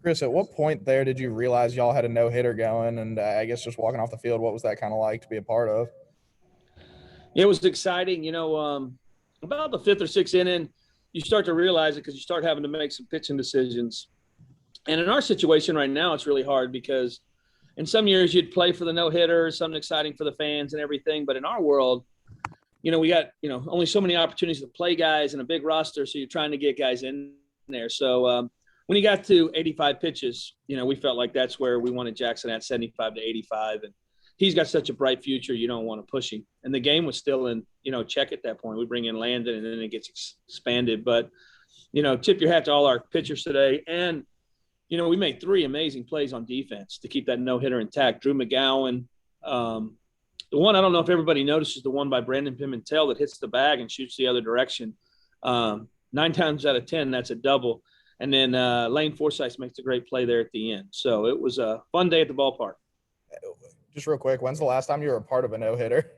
Chris, at what point there did you realize y'all had a no hitter going? And I guess just walking off the field, what was that kind of like to be a part of? It was exciting, about the fifth or sixth inning, you start to realize it because you start having to make some pitching decisions. And in our situation right now, it's really hard because in some years you'd play for the no hitter, something exciting for the fans and everything. But in our world, we got, only so many opportunities to play guys and a big roster. So you're trying to get guys in there. So when he got to 85 pitches, we felt like that's where we wanted Jackson at 75 to 85. And he's got such a bright future. You don't want to push him. And the game was still in, check at that point. We bring in Landon and then it gets expanded. But, tip your hat to all our pitchers today. And, we made three amazing plays on defense to keep that no-hitter intact. Drew McGowan, the one I don't know if everybody notices, the one by Brandon Pimentel that hits the bag and shoots the other direction. 9 times out of 10, that's a double. And then Lane Forsythe makes a great play there at the end. So it was a fun day at the ballpark. Just real quick, when's the last time you were a part of a no-hitter?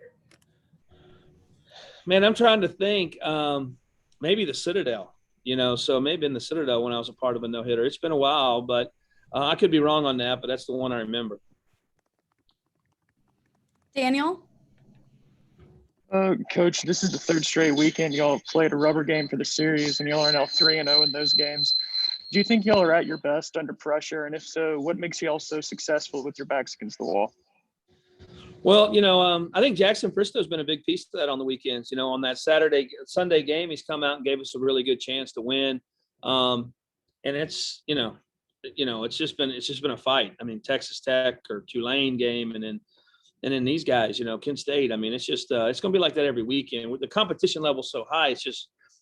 Man, I'm trying to think. Maybe the Citadel, so maybe in the Citadel when I was a part of a no-hitter. It's been a while, but I could be wrong on that, but that's the one I remember. Daniel? Coach, this is the third straight weekend y'all have played a rubber game for the series, and y'all are now 3-0 in those games. Do you think y'all are at your best under pressure? And if so, what makes y'all so successful with your backs against the wall? Well, I think Jackson Fristo's been a big piece of that on the weekends. On that Sunday game, he's come out and gave us a really good chance to win. And it's, it's just been a fight. I mean, Texas Tech or Tulane game, and then these guys, Kent State. I mean, it's just it's going to be like that every weekend. With the competition level so high,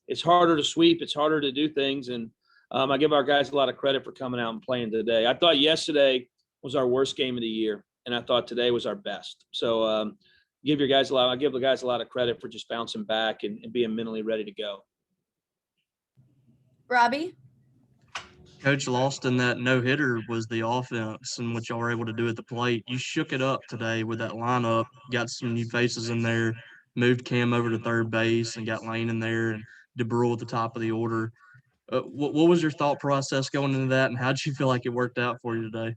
it's harder to sweep, it's harder to do things, and I give our guys a lot of credit for coming out and playing today. I thought yesterday was our worst game of the year, and I thought today was our best. So I give the guys a lot of credit for just bouncing back and being mentally ready to go. Robbie? Coach, lost in that no-hitter was the offense and what y'all were able to do at the plate. You shook it up today with that lineup, got some new faces in there, moved Cam over to third base and got Lane in there and DeBrule at the top of the order. What was your thought process going into that, and how did you feel like it worked out for you today?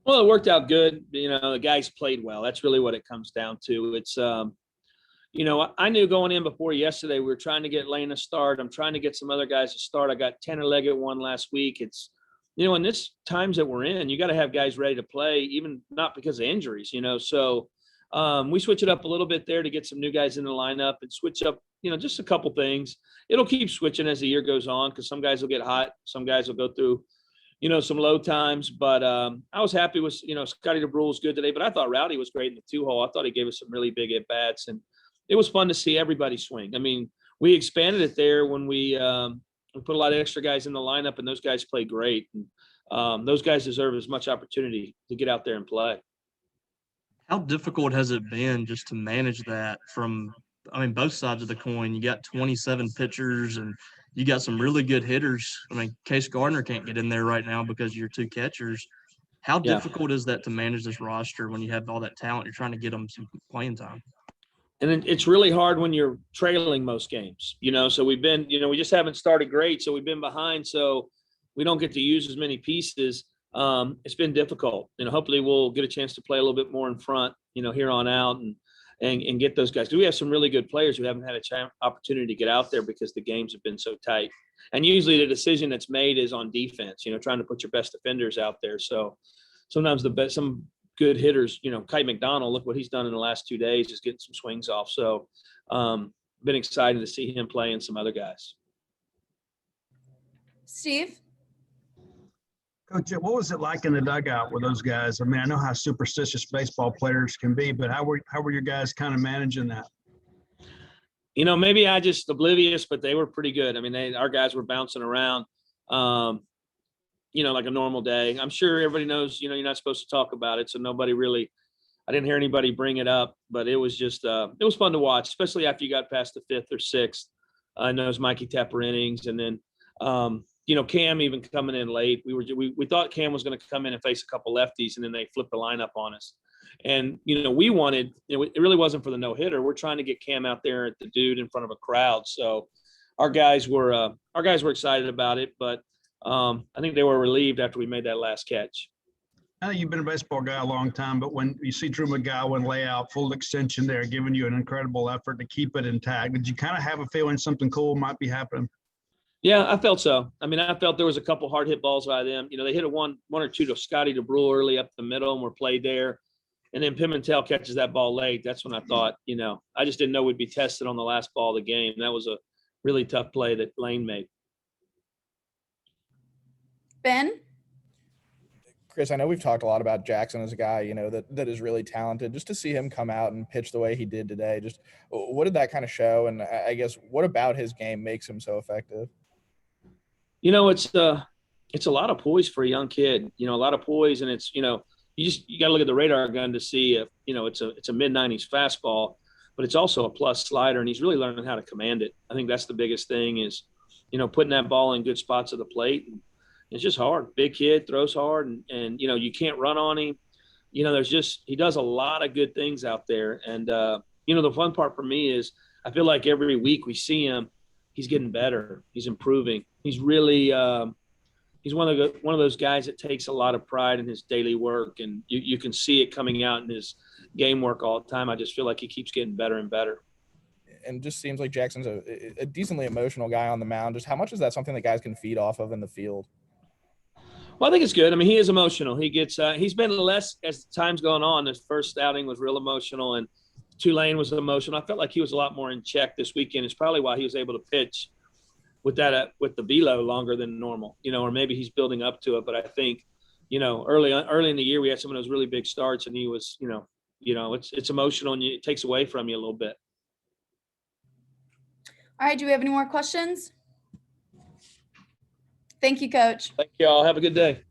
Well, it worked out good. The guys played well. That's really what it comes down to. It's I knew going in before yesterday, we were trying to get Lane a start. I'm trying to get some other guys to start. I got Tanner Leggett one last week. It's, in this times that we're in, you got to have guys ready to play, even not because of injuries, So we switch it up a little bit there to get some new guys in the lineup and switch up, just a couple things. It'll keep switching as the year goes on because some guys will get hot. Some guys will go through, some low times. But I was happy with, Scotty DeBrule was good today. But I thought Rowdy was great in the 2-hole. I thought he gave us some really big at-bats. And it was fun to see everybody swing. I mean, we expanded it there when we put a lot of extra guys in the lineup, and those guys played great. And those guys deserve as much opportunity to get out there and play. How difficult has it been just to manage that from, both sides of the coin? You got 27 pitchers, and you got some really good hitters. Case Gardner can't get in there right now because of your 2 catchers. How difficult is that to manage this roster when you have all that talent? You're trying to get them some playing time. And it's really hard when you're trailing most games, so we've been, we just haven't started great. So we've been behind. So we don't get to use as many pieces. It's been difficult. Hopefully we'll get a chance to play a little bit more in front, here on out and get those guys. Because we have some really good players who haven't had a opportunity to get out there because the games have been so tight. And usually the decision that's made is on defense, trying to put your best defenders out there. So sometimes some good hitters, Kite McDonald, look what he's done in the last 2 days, just getting some swings off. So been excited to see him play and some other guys. Steve? Coach, what was it like in the dugout with those guys? I know how superstitious baseball players can be, but how were your guys kind of managing that? Maybe I just oblivious, but they were pretty good. Our guys were bouncing around. Like a normal day. I'm sure everybody knows, you're not supposed to talk about it. So I didn't hear anybody bring it up, but it was just, it was fun to watch, especially after you got past the 5th or 6th. I know those Mikey Tepper innings. And then, Cam even coming in late. We thought Cam was going to come in and face a couple lefties, and then they flipped the lineup on us. And, we wanted, it really wasn't for the no-hitter. We're trying to get Cam out there at the dude in front of a crowd. So our guys were excited about it, but I think they were relieved after we made that last catch. I know you've been a baseball guy a long time, but when you see Drew McGowan lay out full extension there, giving you an incredible effort to keep it intact, did you kind of have a feeling something cool might be happening? Yeah, I felt so. I mean, I felt there was a couple hard hit balls by them. They hit a one or two to Scotty DeBrule early up the middle and were played there. And then Pimentel catches that ball late. That's when I thought, I just didn't know we'd be tested on the last ball of the game. That was a really tough play that Lane made. Ben? Chris, I know we've talked a lot about Jackson as a guy, that is really talented. Just to see him come out and pitch the way he did today, just what did that kind of show? And I guess what about his game makes him so effective? It's a lot of poise for a young kid, a lot of poise. And it's, you got to look at the radar gun to see if, it's a mid-90s fastball, but it's also a plus slider. And he's really learning how to command it. I think that's the biggest thing is, putting that ball in good spots of the plate. And it's just hard. Big kid, throws hard, and you can't run on him. He does a lot of good things out there. And, the fun part for me is I feel like every week we see him, he's getting better. He's improving. He's really he's one of those guys that takes a lot of pride in his daily work, and you can see it coming out in his game work all the time. I just feel like he keeps getting better and better. And just seems like Jackson's a decently emotional guy on the mound. Just how much is that something that guys can feed off of in the field? Well, I think it's good. I mean, he is emotional. He gets he's been less as time's gone on. His first outing was real emotional, and Tulane was emotional. I felt like he was a lot more in check this weekend. It's probably why he was able to pitch with that with the velo longer than normal, or maybe he's building up to it. But I think, early in the year we had some of those really big starts, and he was, it's emotional and it takes away from you a little bit. All right. Do we have any more questions? Thank you, Coach. Thank you all. Have a good day.